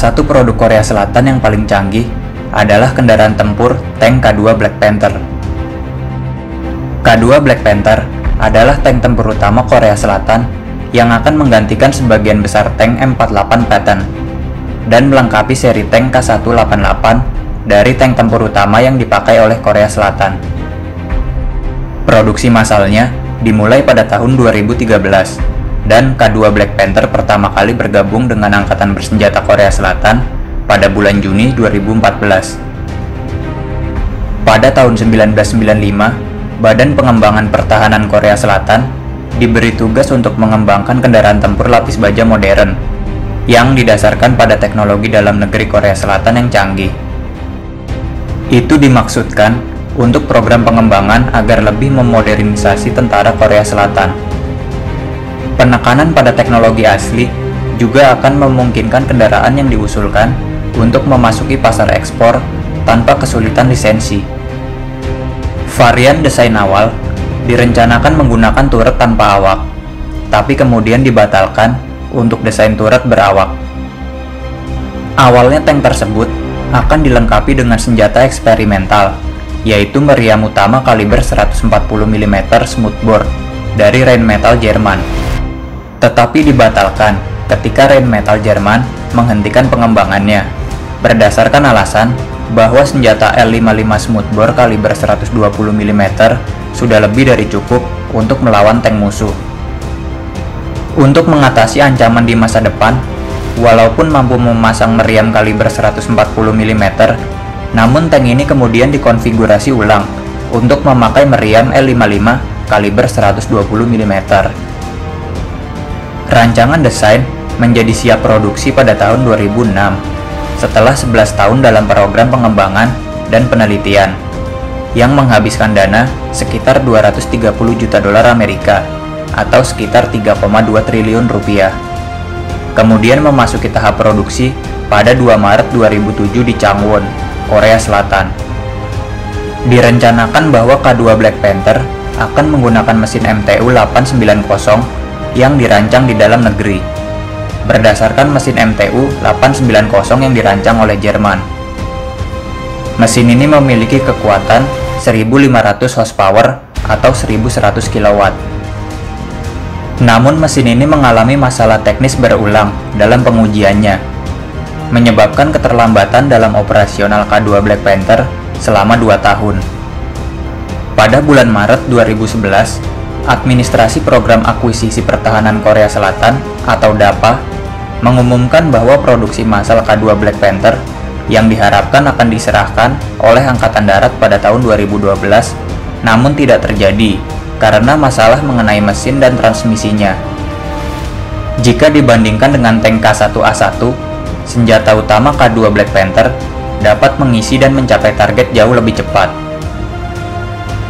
satu produk Korea Selatan yang paling canggih adalah kendaraan tempur tank K2 Black Panther. K2 Black Panther adalah tank tempur utama Korea Selatan yang akan menggantikan sebagian besar tank M48 Patton dan melengkapi seri tank K188 dari tank tempur utama yang dipakai oleh Korea Selatan. Produksi massalnya dimulai pada tahun 2013 dan K2 Black Panther pertama kali bergabung dengan Angkatan Bersenjata Korea Selatan pada bulan Juni 2014. Pada tahun 1995, Badan Pengembangan Pertahanan Korea Selatan diberi tugas untuk mengembangkan kendaraan tempur lapis baja modern yang didasarkan pada teknologi dalam negeri Korea Selatan yang canggih. Itu dimaksudkan untuk program pengembangan agar lebih memodernisasi tentara Korea Selatan. Penekanan pada teknologi asli juga akan memungkinkan kendaraan yang diusulkan untuk memasuki pasar ekspor tanpa kesulitan lisensi. Varian desain awal direncanakan menggunakan turret tanpa awak, tapi kemudian dibatalkan untuk desain turret berawak. Awalnya tank tersebut akan dilengkapi dengan senjata eksperimental, yaitu meriam utama kaliber 140 mm smoothbore dari Rheinmetall Jerman. Tetapi dibatalkan ketika Rheinmetall Jerman menghentikan pengembangannya, berdasarkan alasan bahwa senjata L55 smoothbore kaliber 120 mm sudah lebih dari cukup untuk melawan tank musuh. Untuk mengatasi ancaman di masa depan, walaupun mampu memasang meriam kaliber 140 mm, namun tank ini kemudian dikonfigurasi ulang untuk memakai meriam L55 kaliber 120 mm. Rancangan desain menjadi siap produksi pada tahun 2006, setelah 11 tahun dalam program pengembangan dan penelitian, yang menghabiskan dana sekitar 230 juta dolar Amerika, atau sekitar 3,2 triliun rupiah. Kemudian memasuki tahap produksi pada 2 Maret 2007 di Changwon, Korea Selatan. Direncanakan bahwa K2 Black Panther akan menggunakan mesin MTU 890 yang dirancang di dalam negeri, berdasarkan mesin MTU 890 yang dirancang oleh Jerman. Mesin ini memiliki kekuatan 1.500 horsepower atau 1.100 kW. Namun mesin ini mengalami masalah teknis berulang dalam pengujiannya, menyebabkan keterlambatan dalam operasional K2 Black Panther selama 2 tahun. Pada bulan Maret 2011, Administrasi Program Akuisisi Pertahanan Korea Selatan atau DAPA mengumumkan bahwa produksi massal K2 Black Panther yang diharapkan akan diserahkan oleh Angkatan Darat pada tahun 2012, namun tidak terjadi karena masalah mengenai mesin dan transmisinya. Jika dibandingkan dengan tank K1A1, senjata utama K2 Black Panther dapat mengisi dan mencapai target jauh lebih cepat.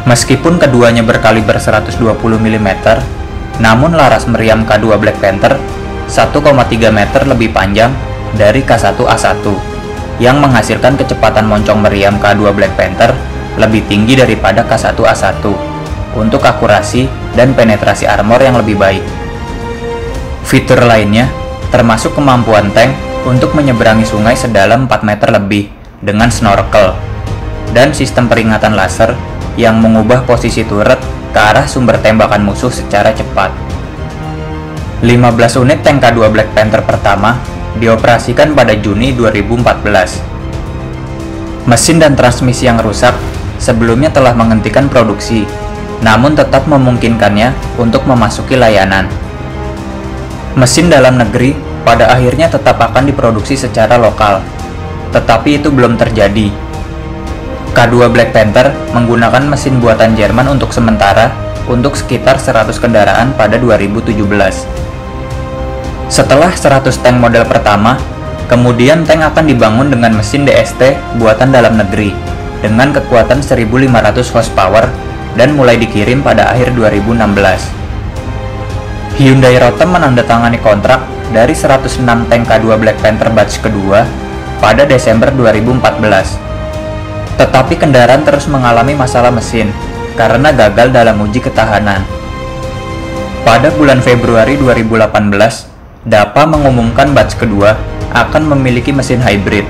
Meskipun keduanya berkaliber 120 mm, namun laras meriam K2 Black Panther 1,3 meter lebih panjang dari K1A1, yang menghasilkan kecepatan moncong meriam K2 Black Panther lebih tinggi daripada K1A1 untuk akurasi dan penetrasi armor yang lebih baik. Fitur lainnya termasuk kemampuan tank untuk menyeberangi sungai sedalam 4 meter lebih dengan snorkel, dan sistem peringatan laser yang mengubah posisi turret ke arah sumber tembakan musuh secara cepat. 15 unit tank K2 Black Panther pertama dioperasikan pada Juni 2014. Mesin dan transmisi yang rusak sebelumnya telah menghentikan produksi, namun tetap memungkinkannya untuk memasuki layanan. Mesin dalam negeri pada akhirnya tetap akan diproduksi secara lokal, tetapi itu belum terjadi. K2 Black Panther menggunakan mesin buatan Jerman untuk sementara untuk sekitar 100 kendaraan pada 2017. Setelah 100 tank model pertama, kemudian tank akan dibangun dengan mesin DST buatan dalam negeri dengan kekuatan 1.500 horsepower dan mulai dikirim pada akhir 2016. Hyundai Rotem menandatangani kontrak dari 106 tank K2 Black Panther batch kedua pada Desember 2014. Tetapi kendaraan terus mengalami masalah mesin karena gagal dalam uji ketahanan. Pada bulan Februari 2018, DAPA mengumumkan batch kedua akan memiliki mesin hybrid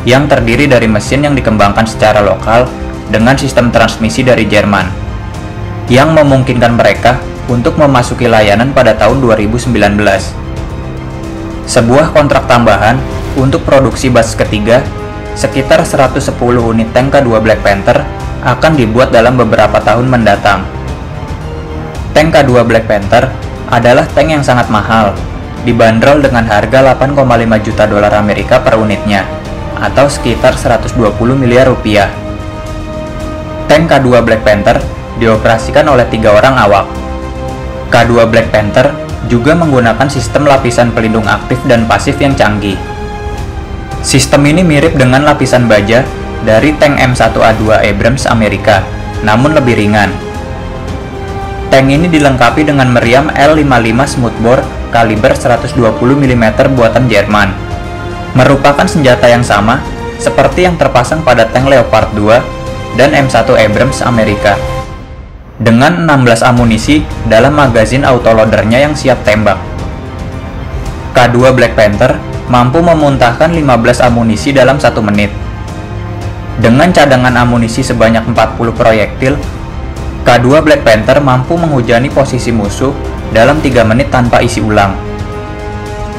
yang terdiri dari mesin yang dikembangkan secara lokal dengan sistem transmisi dari Jerman, yang memungkinkan mereka untuk memasuki layanan pada tahun 2019. Sebuah kontrak tambahan untuk produksi batch ketiga, sekitar 110 unit tank K2 Black Panther, akan dibuat dalam beberapa tahun mendatang. Tank K2 Black Panther adalah tank yang sangat mahal, dibanderol dengan harga 8,5 juta dolar Amerika per unitnya, atau sekitar 120 miliar rupiah. Tank K2 Black Panther dioperasikan oleh 3 orang awak. K2 Black Panther juga menggunakan sistem lapisan pelindung aktif dan pasif yang canggih. Sistem ini mirip dengan lapisan baja dari tank M1A2 Abrams Amerika, namun lebih ringan. Tank ini dilengkapi dengan meriam L55 smoothbore kaliber 120 mm buatan Jerman. Merupakan senjata yang sama seperti yang terpasang pada tank Leopard 2 dan M1 Abrams Amerika, dengan 16 amunisi dalam magazin autoloadernya yang siap tembak. K2 Black Panther mampu memuntahkan 15 amunisi dalam 1 menit. Dengan cadangan amunisi sebanyak 40 proyektil, K2 Black Panther mampu menghujani posisi musuh dalam 3 menit tanpa isi ulang.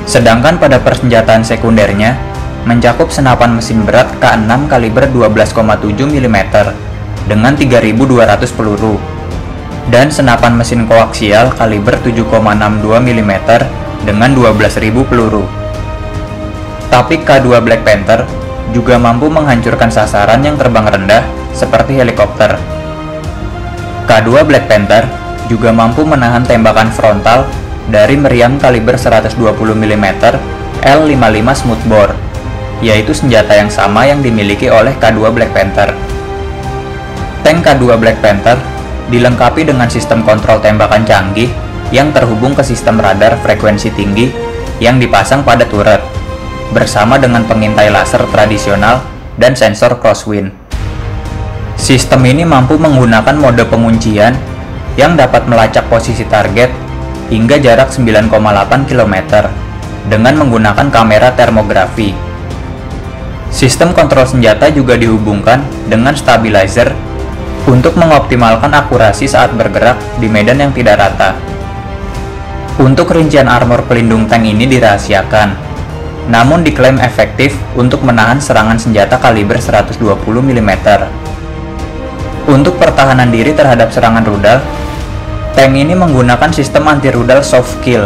Sedangkan pada persenjataan sekundernya, mencakup senapan mesin berat K6 kaliber 12,7 mm dengan 3.200 peluru, dan senapan mesin koaksial kaliber 7,62 mm dengan 12.000 peluru. Tapi K2 Black Panther juga mampu menghancurkan sasaran yang terbang rendah seperti helikopter. K2 Black Panther juga mampu menahan tembakan frontal dari meriam kaliber 120 mm L55 smoothbore, yaitu senjata yang sama yang dimiliki oleh K2 Black Panther. Tank K2 Black Panther dilengkapi dengan sistem kontrol tembakan canggih yang terhubung ke sistem radar frekuensi tinggi yang dipasang pada turret, bersama dengan pengintai laser tradisional dan sensor crosswind. Sistem ini mampu menggunakan mode penguncian yang dapat melacak posisi target hingga jarak 9,8 km dengan menggunakan kamera termografi. Sistem kontrol senjata juga dihubungkan dengan stabilizer untuk mengoptimalkan akurasi saat bergerak di medan yang tidak rata. Untuk rincian armor pelindung tank ini dirahasiakan, namun diklaim efektif untuk menahan serangan senjata kaliber 120 mm. Untuk pertahanan diri terhadap serangan rudal, tank ini menggunakan sistem anti-rudal soft kill.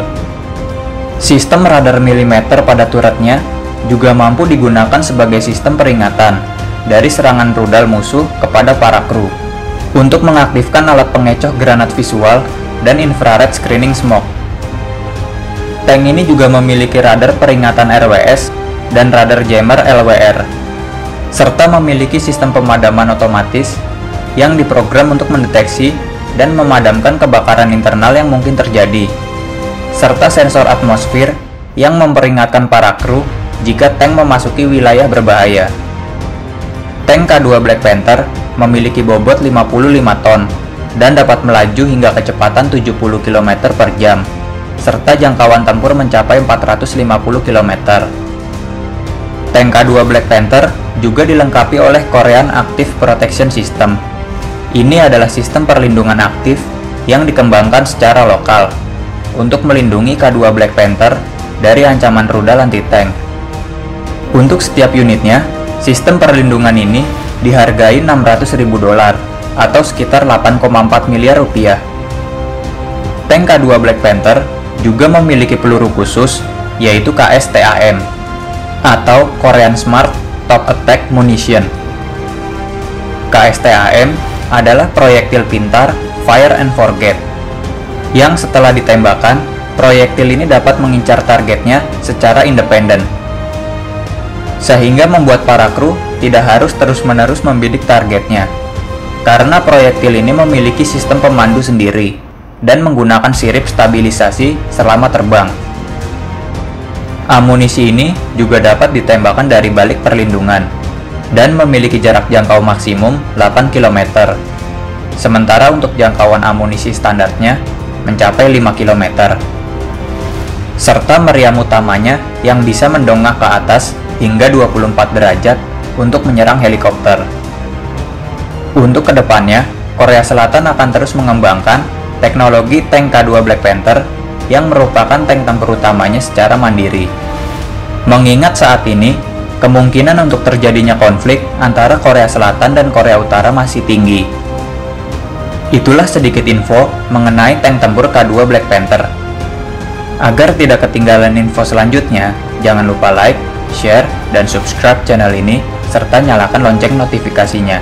Sistem radar milimeter pada turretnya juga mampu digunakan sebagai sistem peringatan dari serangan rudal musuh kepada para kru, untuk mengaktifkan alat pengecoh granat visual dan infrared screening smoke. Tank ini juga memiliki radar peringatan RWS dan radar jammer LWR, serta memiliki sistem pemadaman otomatis yang diprogram untuk mendeteksi dan memadamkan kebakaran internal yang mungkin terjadi, serta sensor atmosfer yang memperingatkan para kru jika tank memasuki wilayah berbahaya. Tank K2 Black Panther memiliki bobot 55 ton dan dapat melaju hingga kecepatan 70 km per jam, serta jangkauan tempur mencapai 450 km. Tank K2 Black Panther juga dilengkapi oleh Korean Active Protection System. Ini adalah sistem perlindungan aktif yang dikembangkan secara lokal untuk melindungi K2 Black Panther dari ancaman rudal anti-tank. Untuk setiap unitnya, sistem perlindungan ini dihargai $600.000 atau sekitar 8,4 miliar rupiah. Tank K2 Black Panther juga memiliki peluru khusus, yaitu KSTAM atau Korean Smart Top Attack Munition. KSTAM adalah proyektil pintar Fire and Forget, yang setelah ditembakkan, proyektil ini dapat mengincar targetnya secara independen, sehingga membuat para kru tidak harus terus-menerus membidik targetnya, karena proyektil ini memiliki sistem pemandu sendiri dan menggunakan sirip stabilisasi selama terbang. Amunisi ini juga dapat ditembakkan dari balik perlindungan dan memiliki jarak jangkau maksimum 8 km, sementara untuk jangkauan amunisi standarnya mencapai 5 km. serta meriam utamanya yang bisa mendongak ke atas hingga 24 derajat untuk menyerang helikopter. Untuk kedepannya, Korea Selatan akan terus mengembangkan teknologi tank K2 Black Panther yang merupakan tank tempur utamanya secara mandiri. Mengingat saat ini, kemungkinan untuk terjadinya konflik antara Korea Selatan dan Korea Utara masih tinggi. Itulah sedikit info mengenai tank tempur K2 Black Panther. Agar tidak ketinggalan info selanjutnya, jangan lupa like, share, dan subscribe channel ini, serta nyalakan lonceng notifikasinya.